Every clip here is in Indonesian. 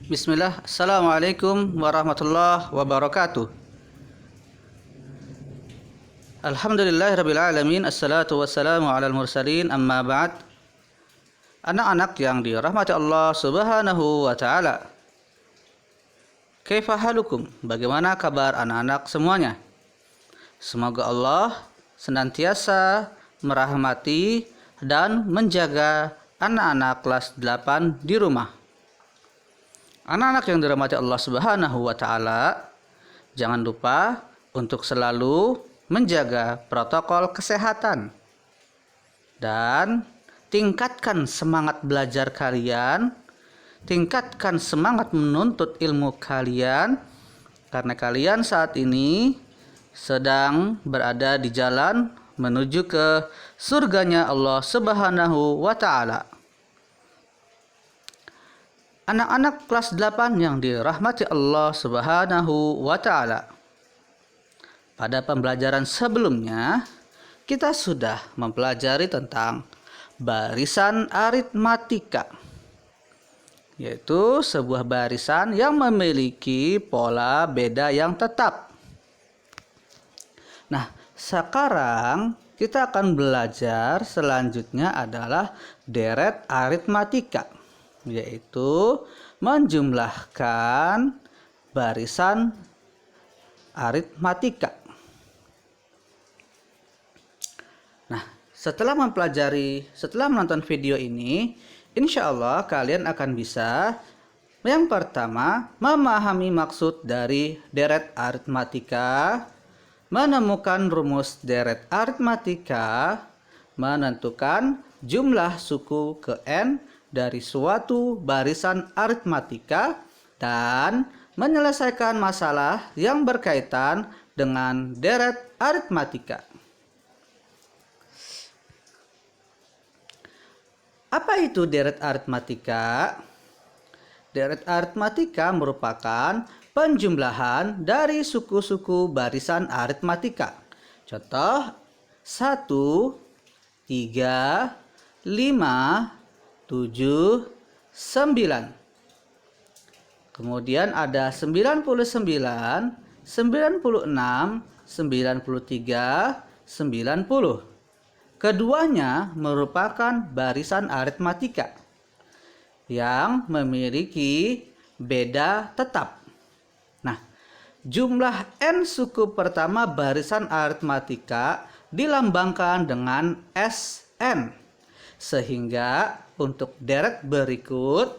Bismillah, Assalamualaikum warahmatullahi wabarakatuh. Alhamdulillahirrabbilalamin. Assalatu wassalamu ala mursalin, amma ba'd. Anak-anak yang dirahmati Allah subhanahu wa ta'ala, kaifa halukum? Bagaimana kabar anak-anak semuanya? Semoga Allah senantiasa merahmati dan menjaga anak-anak kelas 8 di rumah. Anak-anak yang dirahmati Allah subhanahu wa ta'ala, jangan lupa untuk selalu menjaga protokol kesehatan dan tingkatkan semangat belajar kalian, tingkatkan semangat menuntut ilmu kalian, karena kalian saat ini sedang berada di jalan menuju ke surganya Allah subhanahu wa ta'ala. Anak-anak kelas 8 yang dirahmati Allah subhanahu wa ta'ala, pada pembelajaran sebelumnya kita sudah mempelajari tentang barisan aritmatika, yaitu sebuah barisan yang memiliki pola beda yang tetap. Nah, sekarang kita akan belajar selanjutnya adalah deret aritmatika, yaitu menjumlahkan barisan aritmatika. Nah, setelah menonton video ini, insya Allah kalian akan bisa yang pertama memahami maksud dari deret aritmatika, menemukan rumus deret aritmatika, menentukan jumlah suku ke n dari suatu barisan aritmatika, dan menyelesaikan masalah yang berkaitan dengan deret aritmatika. Apa itu deret aritmatika? Deret aritmatika merupakan penjumlahan dari suku-suku barisan aritmatika. Contoh 1, 3, 5, 7, 9. Kemudian ada 99, 96, 93, 90. Keduanya merupakan barisan aritmatika yang memiliki beda tetap. Nah, jumlah n suku pertama barisan aritmatika dilambangkan dengan Sn. Sehingga untuk deret berikut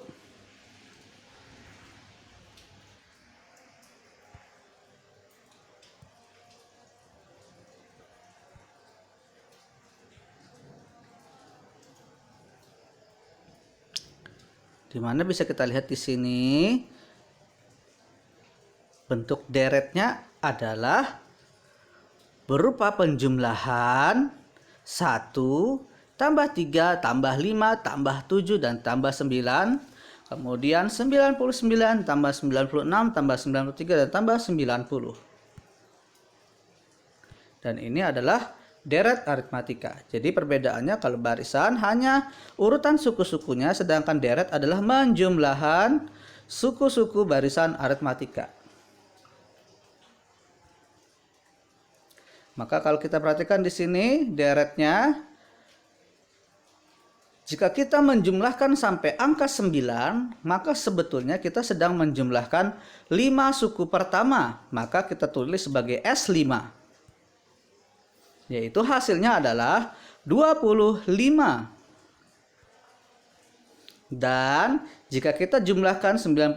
di mana bisa kita lihat di sini bentuk deretnya adalah berupa penjumlahan 1 tambah 3 tambah 5 tambah 7 dan tambah 9, kemudian 99 tambah 96 tambah 93 dan tambah 90. Dan ini adalah deret aritmatika. Jadi perbedaannya, kalau barisan hanya urutan suku-sukunya, sedangkan deret adalah menjumlahan suku-suku barisan aritmatika. Maka kalau kita perhatikan di sini deretnya, jika kita menjumlahkan sampai angka 9, maka sebetulnya kita sedang menjumlahkan 5 suku pertama. Maka kita tulis sebagai S5. Yaitu hasilnya adalah 25. Dan jika kita jumlahkan 99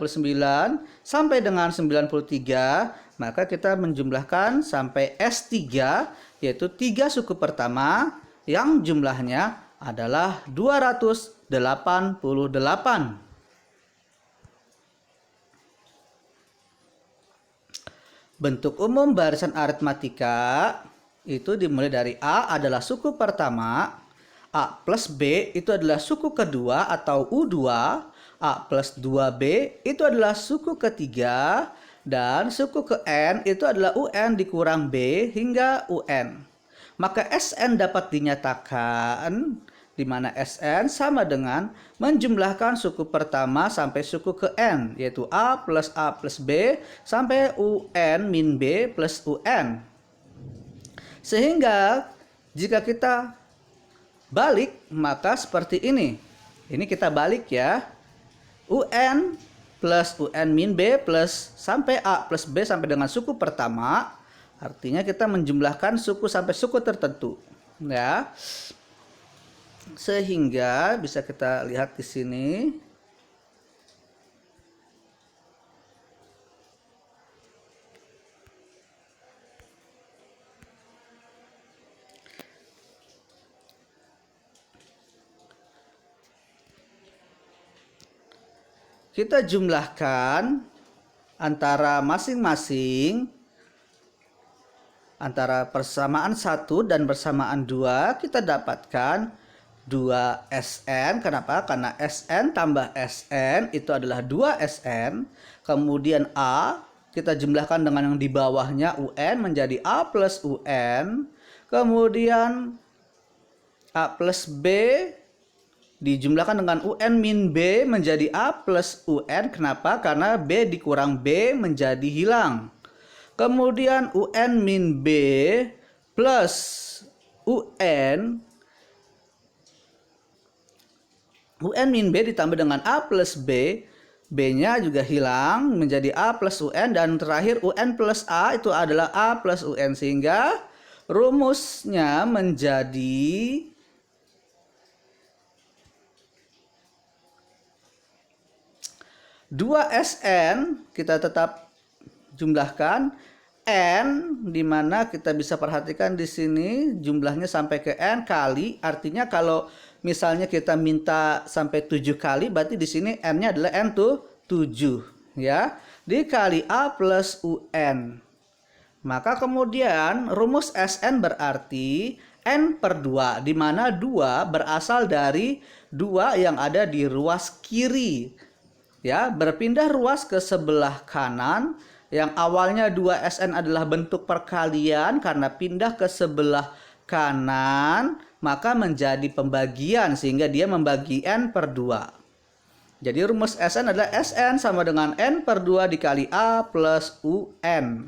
sampai dengan 93, maka kita menjumlahkan sampai S3, yaitu 3 suku pertama yang jumlahnya adalah 288. Bentuk umum barisan aritmatika itu dimulai dari A adalah suku pertama, A plus B itu adalah suku kedua atau U2, A plus 2B itu adalah suku ketiga, dan suku ke N itu adalah UN dikurang B hingga UN. Maka Sn dapat dinyatakan di mana Sn sama dengan menjumlahkan suku pertama sampai suku ke n, yaitu A plus B sampai UN min B plus UN. Sehingga jika kita balik, maka seperti ini. Ini kita balik ya. UN plus UN min B plus sampai A plus B sampai dengan suku pertama. Artinya kita menjumlahkan suku sampai suku tertentu. Ya. Sehingga bisa kita lihat di sini. Kita jumlahkan antara masing-masing, antara persamaan 1 dan persamaan 2, kita dapatkan 2Sn. Kenapa? Karena Sn tambah Sn itu adalah 2Sn. Kemudian A kita jumlahkan dengan yang di bawahnya UN menjadi A plus UN. Kemudian A plus B dijumlahkan dengan UN min B menjadi A plus UN. Kenapa? Karena B dikurang B menjadi hilang. Kemudian UN min B plus UN min B ditambah dengan A plus B, B-nya juga hilang menjadi A plus UN. Dan terakhir UN plus A itu adalah A plus UN. Sehingga rumusnya menjadi 2Sn, kita tetap jumlahkan N, dimana kita bisa perhatikan di sini jumlahnya sampai ke N kali. Artinya kalau misalnya kita minta sampai 7 kali, berarti di sini N-nya adalah N tuh 7 ya, dikali A plus UN. Maka kemudian rumus Sn berarti N per 2, di mana 2 berasal dari 2 yang ada di ruas kiri. Ya, berpindah ruas ke sebelah kanan. Yang awalnya 2Sn adalah bentuk perkalian, karena pindah ke sebelah kanan maka menjadi pembagian sehingga dia membagi N per 2. Jadi rumus Sn adalah Sn sama dengan N per 2 dikali A plus UN.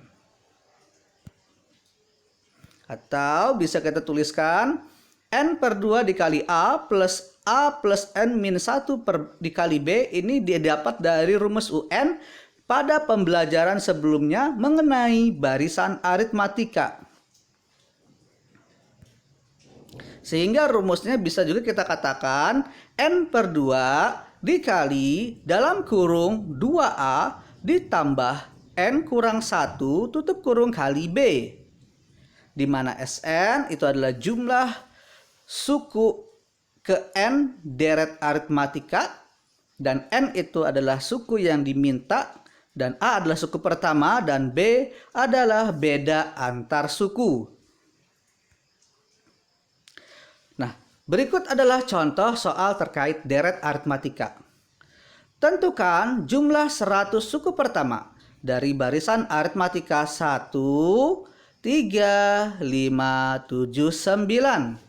Atau bisa kita tuliskan N per 2 dikali A plus N min 1 dikali B. Ini dia dapat dari rumus UN pada pembelajaran sebelumnya mengenai barisan aritmatika. Sehingga rumusnya bisa juga kita katakan N per 2 dikali dalam kurung 2A ditambah N kurang 1 tutup kurung kali B. Di mana Sn itu adalah jumlah suku ke N deret aritmatika, dan N itu adalah suku yang diminta, dan A adalah suku pertama, dan B adalah beda antar suku. Nah, berikut adalah contoh soal terkait deret aritmatika. Tentukan jumlah 100 suku pertama dari barisan aritmatika 1, 3, 5, 7, 9.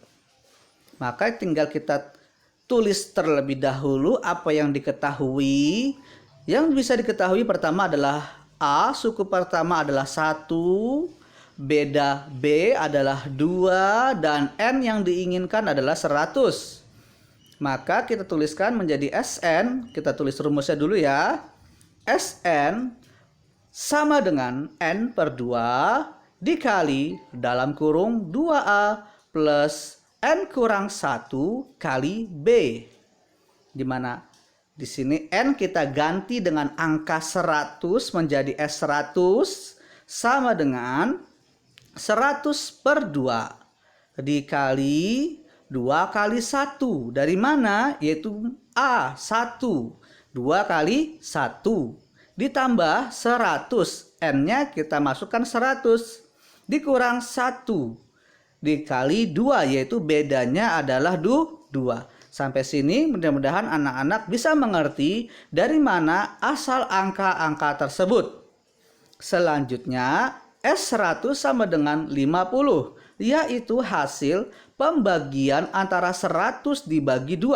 Maka tinggal kita tulis terlebih dahulu apa yang diketahui. Yang bisa diketahui pertama adalah A, suku pertama adalah 1, beda B adalah 2, dan N yang diinginkan adalah 100. Maka kita tuliskan menjadi Sn, kita tulis rumusnya dulu ya. Sn sama dengan N per 2 dikali dalam kurung 2A plus N kurang 1 kali B. Dimana di sini N kita ganti dengan angka 100 menjadi S100 sama dengan 100 per 2 dikali 2 kali 1. Dari mana? Yaitu A, 1. 2 kali 1 ditambah 100. N-nya kita masukkan 100 dikurang 1 dikali 2, yaitu bedanya adalah 2. Sampai sini mudah-mudahan anak-anak bisa mengerti dari mana asal angka-angka tersebut. Selanjutnya S100 sama dengan 50. yaitu hasil pembagian antara 100 dibagi 2.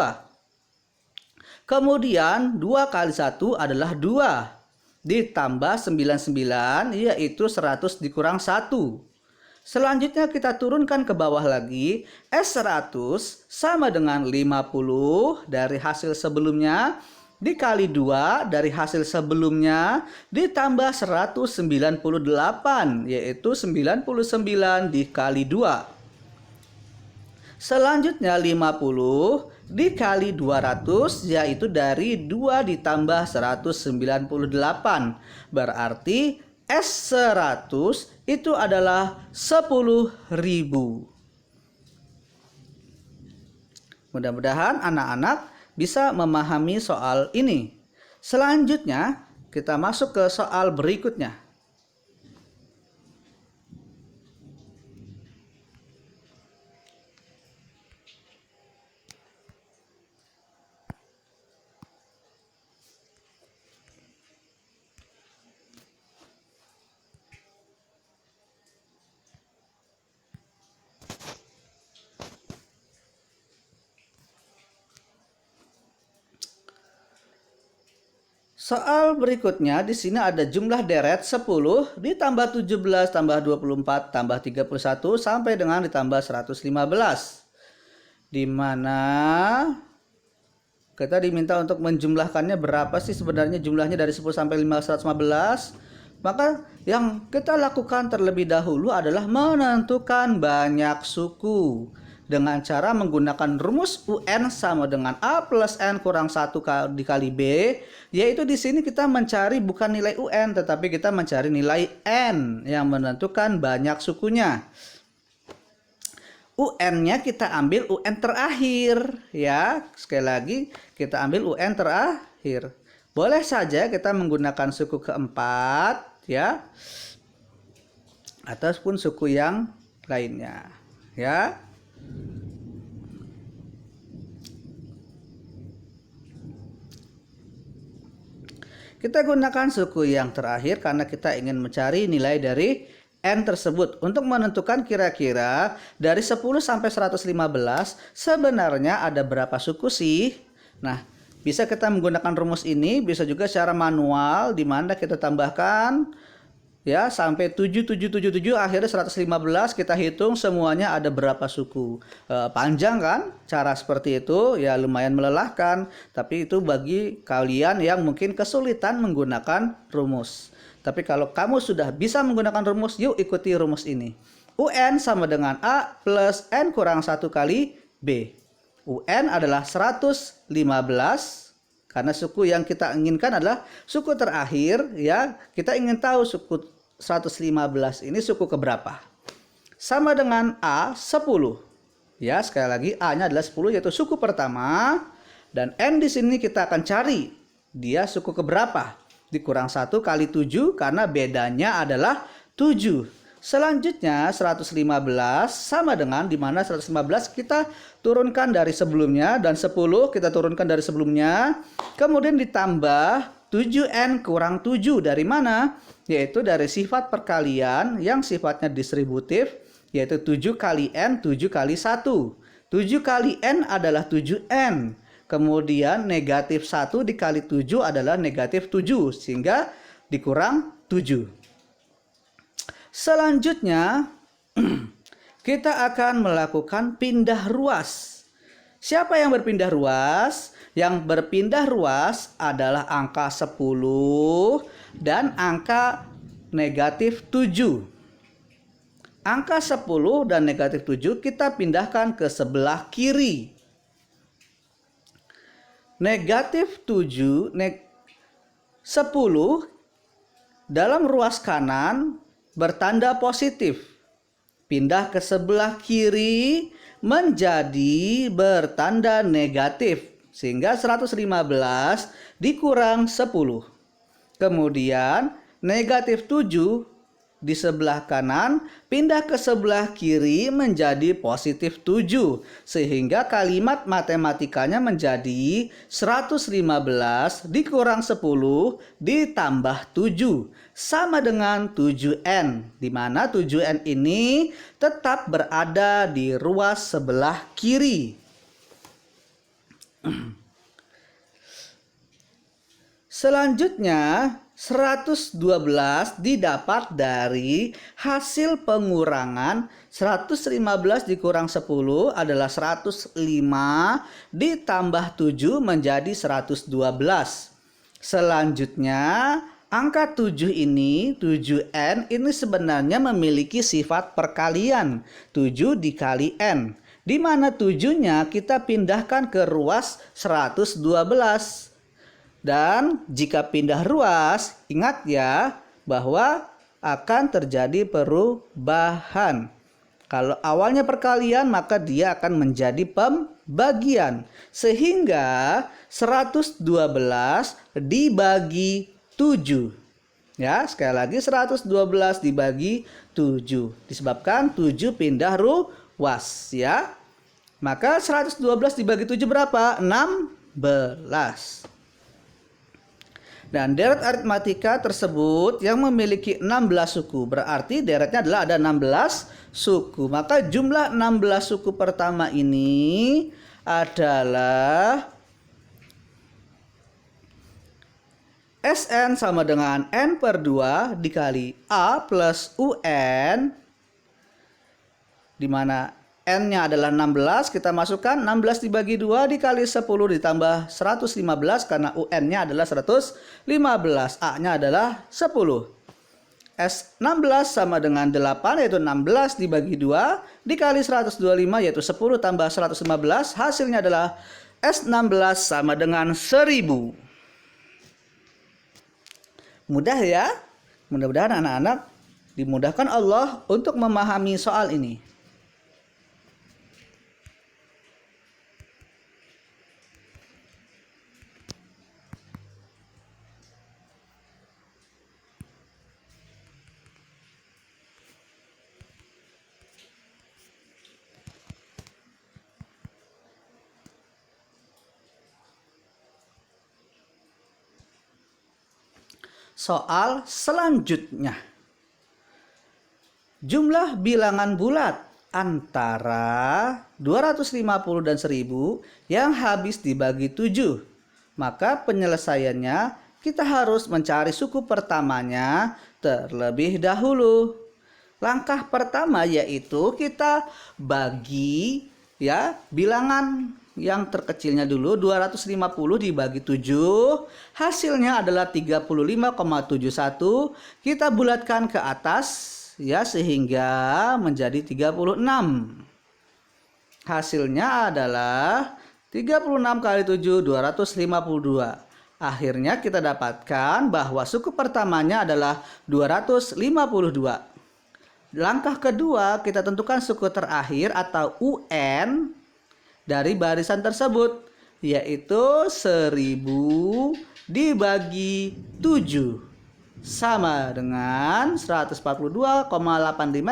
Kemudian 2 kali 1 adalah 2. Ditambah 99 yaitu 100 dikurang 1. Selanjutnya kita turunkan ke bawah lagi. S100 sama dengan 50 dari hasil sebelumnya dikali 2 dari hasil sebelumnya ditambah 198 yaitu 99 dikali 2. Selanjutnya 50 dikali 200 yaitu dari 2 ditambah 198. Berarti S100 itu adalah 10.000. Mudah-mudahan anak-anak bisa memahami soal ini. Selanjutnya kita masuk ke soal berikutnya. Soal berikutnya di sini ada jumlah deret 10 ditambah 17 tambah 24 tambah 31 sampai dengan ditambah 115. Di mana kita diminta untuk menjumlahkannya berapa sih sebenarnya jumlahnya dari 10 sampai 115. Maka yang kita lakukan terlebih dahulu adalah menentukan banyak suku dengan cara menggunakan rumus UN sama dengan A plus N kurang 1 dikali B, yaitu di sini kita mencari bukan nilai UN tetapi kita mencari nilai N yang menentukan banyak sukunya. UN-nya kita ambil UN terakhir ya. Sekali lagi kita ambil UN terakhir. Boleh saja kita menggunakan suku keempat ya. Ataupun suku yang lainnya ya. Kita gunakan suku yang terakhir karena kita ingin mencari nilai dari N tersebut. Untuk menentukan kira-kira dari 10 sampai 115 sebenarnya ada berapa suku sih? Nah, bisa kita menggunakan rumus ini, bisa juga secara manual di mana kita tambahkan ya sampai 7777 akhirnya 115 kita hitung semuanya ada berapa suku. Panjang kan cara seperti itu ya, lumayan melelahkan, tapi itu bagi kalian yang mungkin kesulitan menggunakan rumus. Tapi kalau kamu sudah bisa menggunakan rumus, yuk ikuti rumus ini. UN sama dengan A plus N kurang 1 kali B. UN adalah 115 karena suku yang kita inginkan adalah suku terakhir ya. Kita ingin tahu suku 115 ini suku keberapa. Sama dengan A 10. Ya, sekali lagi A-nya adalah 10 yaitu suku pertama dan N di sini kita akan cari dia suku keberapa. Dikurang 1 kali 7 karena bedanya adalah 7. Selanjutnya 115 sama dengan dimana 115 kita turunkan dari sebelumnya dan 10 kita turunkan dari sebelumnya. Kemudian ditambah 7N kurang 7 dari mana? Yaitu dari sifat perkalian yang sifatnya distributif, yaitu 7 kali N 7 kali 1. 7 kali N adalah 7N. Kemudian negatif 1 dikali 7 adalah negatif 7. Sehingga dikurang 7. Selanjutnya kita akan melakukan pindah ruas. Siapa yang berpindah ruas? Yang berpindah ruas adalah angka 10 dan angka negatif 7. Angka 10 dan negatif 7 kita pindahkan ke sebelah kiri. Negatif 7, 10 dalam ruas kanan bertanda positif. Pindah ke sebelah kiri menjadi bertanda negatif. Sehingga 115 dikurang 10. Kemudian negatif 7 di sebelah kanan pindah ke sebelah kiri menjadi positif 7. Sehingga kalimat matematikanya menjadi 115 dikurang 10 ditambah 7. Sama dengan 7N. Di mana 7N ini tetap berada di ruas sebelah kiri. Selanjutnya 112 didapat dari hasil pengurangan 115 dikurang 10 adalah 105 ditambah 7 menjadi 112. Selanjutnya angka 7 ini, 7N ini sebenarnya memiliki sifat perkalian 7 dikali N, di mana 7-nya kita pindahkan ke ruas 112. Dan jika pindah ruas, ingat ya bahwa akan terjadi perubahan. Kalau awalnya perkalian, maka dia akan menjadi pembagian. Sehingga 112 dibagi 7. Ya, sekali lagi 112 dibagi 7. Disebabkan 7 pindah ruas ya. Maka 112 dibagi 7 berapa? 16. Dan deret aritmatika tersebut yang memiliki 16 suku. Berarti deretnya adalah ada 16 suku. Maka jumlah 16 suku pertama ini adalah Sn sama dengan N per 2 dikali A plus UN. Di mana N-nya adalah 16, kita masukkan 16 dibagi 2 dikali 10 ditambah 115 karena UN-nya adalah 115, A-nya adalah 10. S16 sama dengan 8 yaitu 16 dibagi 2 dikali 125 yaitu 10 tambah 115, hasilnya adalah S16 sama dengan 1000. Mudah ya? Mudah-mudahan anak-anak dimudahkan Allah untuk memahami soal ini. Soal selanjutnya. Jumlah bilangan bulat antara 250 dan 1000 yang habis dibagi 7. Maka penyelesaiannya kita harus mencari suku pertamanya terlebih dahulu. Langkah pertama yaitu kita bagi ya bilangan yang terkecilnya dulu. 250 dibagi 7 hasilnya adalah 35,71. Kita bulatkan ke atas ya sehingga menjadi 36. Hasilnya adalah 36 kali 7 252. Akhirnya kita dapatkan bahwa suku pertamanya adalah 252. Langkah kedua kita tentukan suku terakhir atau UN dari barisan tersebut, yaitu 1000 dibagi 7 sama dengan 142,85.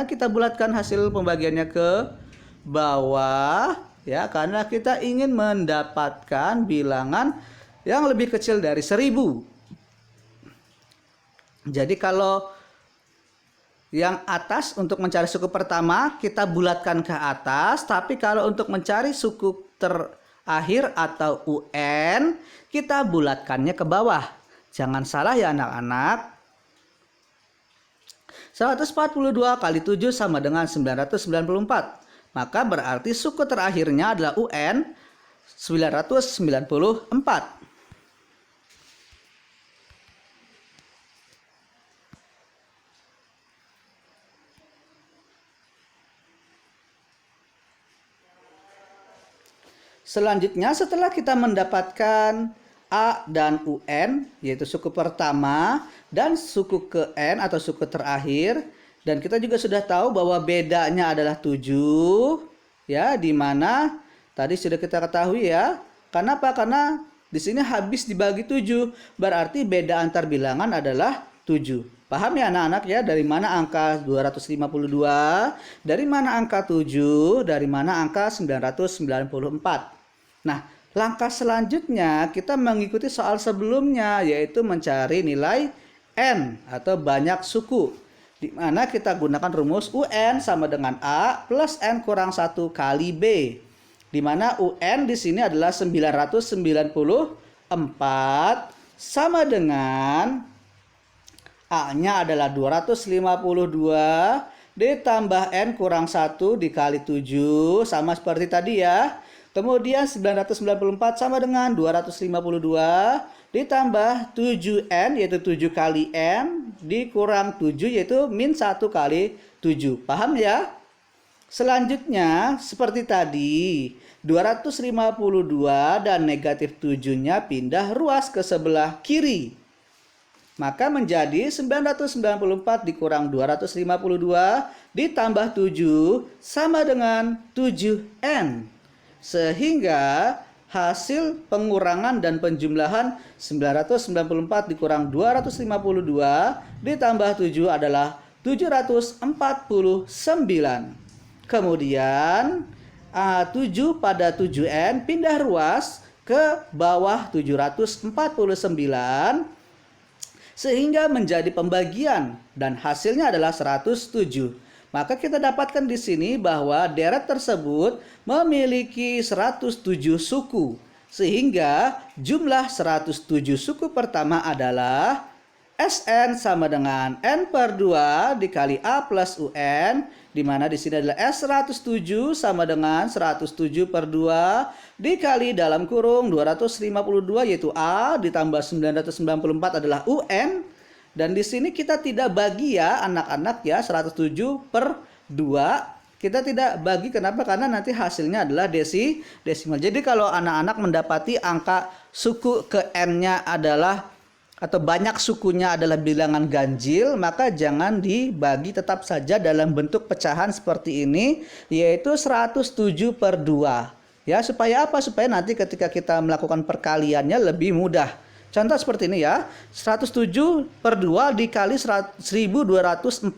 Kita bulatkan hasil pembagiannya ke bawah ya, karena kita ingin mendapatkan bilangan yang lebih kecil dari 1000. Jadi kalau yang atas untuk mencari suku pertama kita bulatkan ke atas, tapi kalau untuk mencari suku terakhir atau UN kita bulatkannya ke bawah. Jangan salah ya anak-anak. 142 kali 7 sama dengan 994. Maka berarti suku terakhirnya adalah UN 994. Selanjutnya setelah kita mendapatkan A dan UN yaitu suku pertama dan suku ke N atau suku terakhir, dan kita juga sudah tahu bahwa bedanya adalah 7 ya, di mana tadi sudah kita ketahui ya. Kenapa? Karena di sini habis dibagi 7, berarti beda antar bilangan adalah 7. Paham ya anak-anak ya, dari mana angka 252, dari mana angka 7, dari mana angka 994. Nah, langkah selanjutnya kita mengikuti soal sebelumnya, yaitu mencari nilai N atau banyak suku. Di mana kita gunakan rumus UN sama dengan A plus N kurang 1 kali B. Di mana UN di sini adalah 994 sama dengan A-nya adalah 252 ditambah N kurang 1 dikali 7 sama seperti tadi ya. Kemudian 994 sama dengan 252 ditambah 7N yaitu 7 kali N dikurang 7 yaitu min 1 kali 7. Paham ya? Selanjutnya seperti tadi 252 dan negatif 7-nya pindah ruas ke sebelah kiri. Maka menjadi 994 dikurang 252 ditambah 7 sama dengan 7N. Sehingga hasil pengurangan dan penjumlahan 994 dikurang 252 ditambah 7 adalah 749. Kemudian 7 pada 7N pindah ruas ke bawah 749 sehingga menjadi pembagian dan hasilnya adalah 107. Maka kita dapatkan di sini bahwa deret tersebut memiliki 107 suku. Sehingga jumlah 107 suku pertama adalah Sn sama dengan N per 2 dikali A plus UN, di mana di sini adalah S107 sama dengan 107 per 2 dikali dalam kurung 252 yaitu A ditambah 994 adalah UN. Dan di sini kita tidak bagi ya anak-anak ya, 107 per 2 kita tidak bagi. Kenapa? Karena nanti hasilnya adalah desimal. Jadi kalau anak-anak mendapati angka suku ke N-nya adalah atau banyak sukunya adalah bilangan ganjil, maka jangan dibagi, tetap saja dalam bentuk pecahan seperti ini, yaitu 107 per 2. Ya, supaya apa? Supaya nanti ketika kita melakukan perkaliannya lebih mudah. Contoh seperti ini ya, 107 per 2 dikali 1246.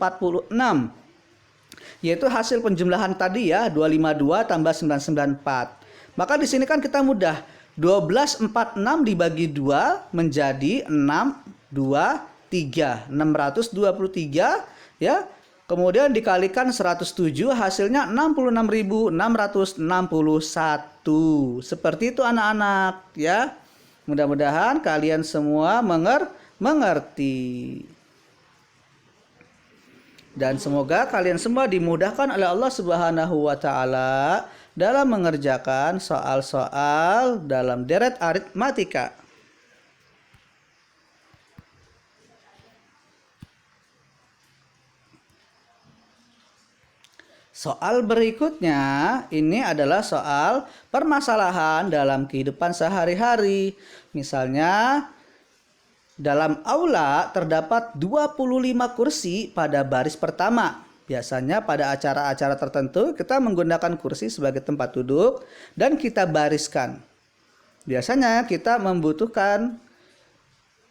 Yaitu hasil penjumlahan tadi ya, 252 tambah 994. Maka di sini kan kita mudah. 1246 dibagi 2 menjadi 623. 623 ya. Kemudian dikalikan 107 hasilnya 66.661. Seperti itu anak-anak ya. Mudah-mudahan kalian semua mengerti. Dan semoga kalian semua dimudahkan oleh Allah Subhanahu wa taala dalam mengerjakan soal-soal dalam deret aritmatika. Soal berikutnya ini adalah soal permasalahan dalam kehidupan sehari-hari. Misalnya dalam aula terdapat 25 kursi pada baris pertama. Biasanya pada acara-acara tertentu kita menggunakan kursi sebagai tempat duduk dan kita bariskan. Biasanya kita membutuhkan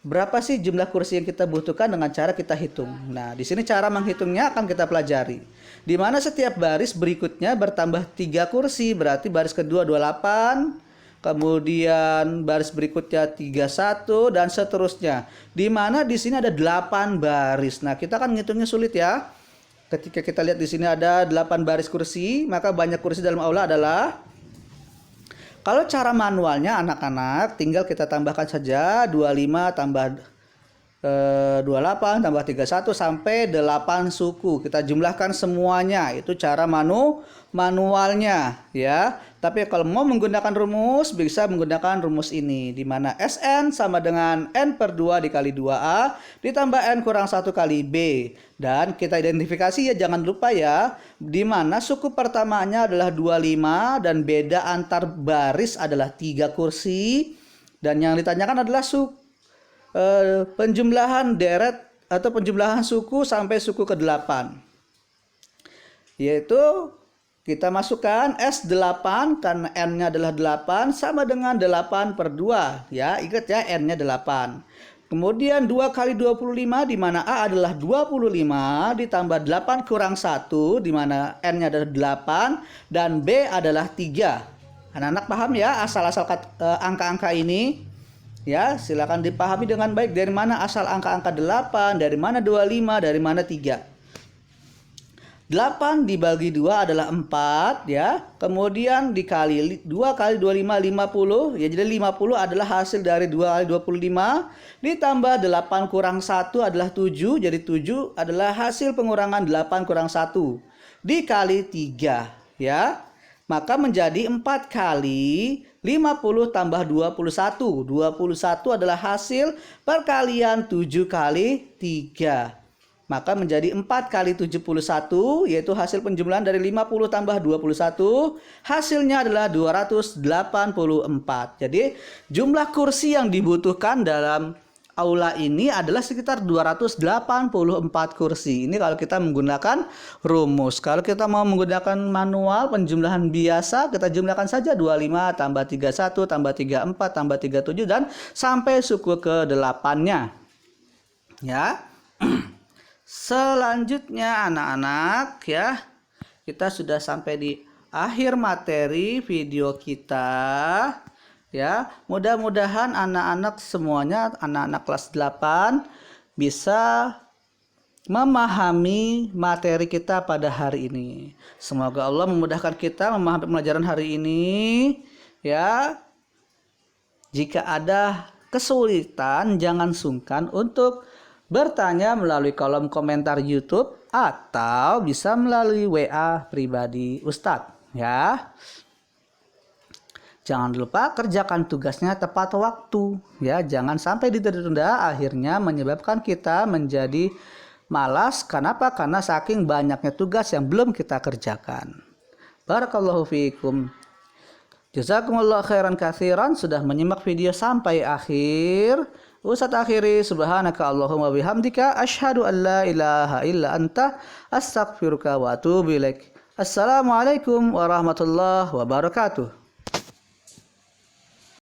berapa sih jumlah kursi yang kita butuhkan dengan cara kita hitung. Nah, di sini cara menghitungnya akan kita pelajari. Di mana setiap baris berikutnya bertambah 3 kursi, berarti baris kedua 28, kemudian baris berikutnya 31 dan seterusnya. Di mana di sini ada 8 baris. Nah, kita kan ngitungnya sulit ya. Ketika kita lihat di sini ada 8 baris kursi, maka banyak kursi dalam aula adalah, kalau cara manualnya anak-anak tinggal kita tambahkan saja 25 tambah 28 tambah 31 sampai 8 suku. Kita jumlahkan semuanya. Itu cara manualnya ya. Tapi kalau mau menggunakan rumus, bisa menggunakan rumus ini, di mana Sn sama dengan N per 2 dikali 2A ditambah N kurang 1 kali B. Dan kita identifikasi ya, jangan lupa ya, di mana suku pertamanya adalah 25 dan beda antar baris adalah 3 kursi. Dan yang ditanyakan adalah penjumlahan deret atau penjumlahan suku sampai suku ke-8. Yaitu kita masukkan S8 karena N-nya adalah 8 sama dengan 8 per 2. Ya, ingat ya, N-nya 8. Kemudian 2 kali 25 di mana A adalah 25 ditambah 8 kurang 1 di mana N-nya adalah 8 dan B adalah 3. Anak-anak paham ya asal-asal angka-angka ini? Ya, silakan dipahami dengan baik dari mana asal angka-angka 8, dari mana 25, dari mana 3. 8 dibagi 2 adalah 4 ya. Kemudian dikali 2 kali 25 50 ya. Jadi 50 adalah hasil dari 2 kali 25 ditambah 8 kurang 1 adalah 7. Jadi 7 adalah hasil pengurangan 8 kurang 1 dikali 3 ya. Maka menjadi 4 kali 50 tambah 21. 21 adalah hasil perkalian 7 kali 3. Maka menjadi 4 kali 71, yaitu hasil penjumlahan dari 50 tambah 21. Hasilnya adalah 284. Jadi jumlah kursi yang dibutuhkan dalam aula ini adalah sekitar 284 kursi. Ini kalau kita menggunakan rumus. Kalau kita mau menggunakan manual penjumlahan biasa, kita jumlahkan saja 25 tambah 31 tambah 34 tambah 37 dan sampai suku ke 8-nya. Ya. Selanjutnya anak-anak ya, kita sudah sampai di akhir materi video kita ya. Mudah-mudahan anak-anak semuanya, anak-anak kelas 8 bisa memahami materi kita pada hari ini. Semoga Allah memudahkan kita memahami pelajaran hari ini ya. Jika ada kesulitan jangan sungkan untuk bertanya melalui kolom komentar YouTube atau bisa melalui WA pribadi Ustadz ya. Jangan lupa kerjakan tugasnya tepat waktu ya, jangan sampai ditunda-tunda akhirnya menyebabkan kita menjadi malas. Kenapa? Karena saking banyaknya tugas yang belum kita kerjakan. Barakallahu fiikum. Jazakumullah khairan katsiran sudah menyimak video sampai akhir. Ustaz akhiri subhanaka Allahumma bihamdika asyhadu an la ilaha illa anta astaghfiruka wa atubu ilaik. Assalamualaikum warahmatullahi wabarakatuh.